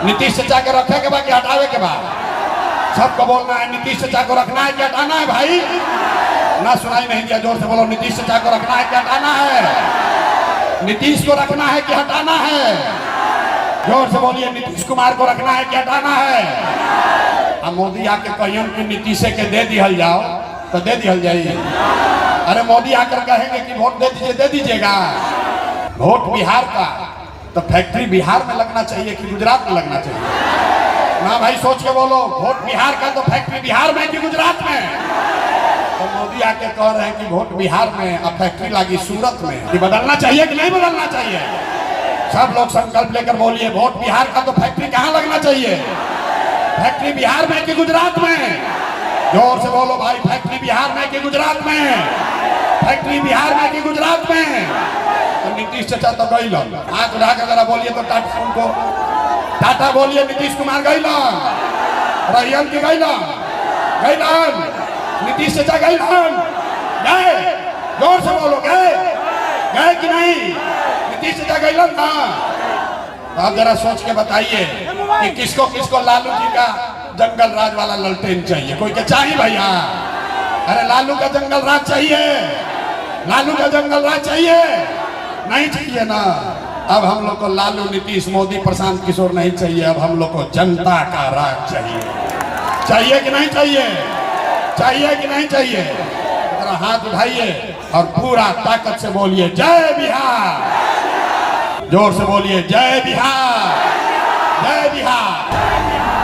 नीतीश चाचा के रखे के बाद कि हटावे के बाद? सबको बोलना है नीतीश चाचा को रखना है कि हटाना है भाई? ना सुनाई नहीं दिया, जोर से बोलो। नीतीश चाचा को रखना है कि हटाना है? नीतीश को रखना है कि हटाना है? जोर से बोलिए। नीतीश कुमार को रखना है कि हटाना है? अब मोदी आके कहियन कि नीतीश के दे दिहल जाओ तो दे दिहल जाइए। अरे मोदी आकर कहेंगे कि वोट दे दीजिए, दे दीजिएगा। वोट बिहार का तो फैक्ट्री बिहार में लगना चाहिए कि गुजरात में लगना चाहिए? ना भाई, सोच के बोलो। वोट बिहार का तो फैक्ट्री बिहार में कि गुजरात में? तो मोदी आके कह रहे हैं कि वोट बिहार में और फैक्ट्री लगी सूरत में। कि बदलना चाहिए कि नहीं बदलना चाहिए? सब लोग संकल्प लेकर बोलिए। वोट बिहार का तो फैक्ट्री कहाँ लगना चाहिए? फैक्ट्री बिहार में कि गुजरात में? जोर से बोलो भाई। फैक्ट्री बिहार में कि गुजरात में? फैक्ट्री बिहार में कि गुजरात में? तो नीतीश चाचा तो गइलन। हाथ उठा कर जरा बोलिए तो टाटा उनको। टाटा बोलिए। नीतीश कुमार गइलन। रहियन की गइलन? गइलन। नीतीश चाचा गइलन? गए? जोर से बोलो। गए? गए कि नहीं? नीतीश चाचा गइलन ना? तो आप जरा सोच के बताइए कि किसको किसको लालू जी का जंगल राज वाला ललटेन चाहिए? कोई क्या चाहिए भैया? अरे लालू का जंगल राज चाहिए? लालू का जंगल राज चाहिए? नहीं चाहिए ना। अब हम लोग को लालू, नीतीश, मोदी, प्रशांत किशोर नहीं चाहिए। अब हम लोग को जनता का राज चाहिए। चाहिए कि नहीं चाहिए? चाहिए कि नहीं चाहिए? जरा हाथ उठाइए और पूरा ताकत से बोलिए जय बिहार। जोर से बोलिए जय बिहार, जय बिहार।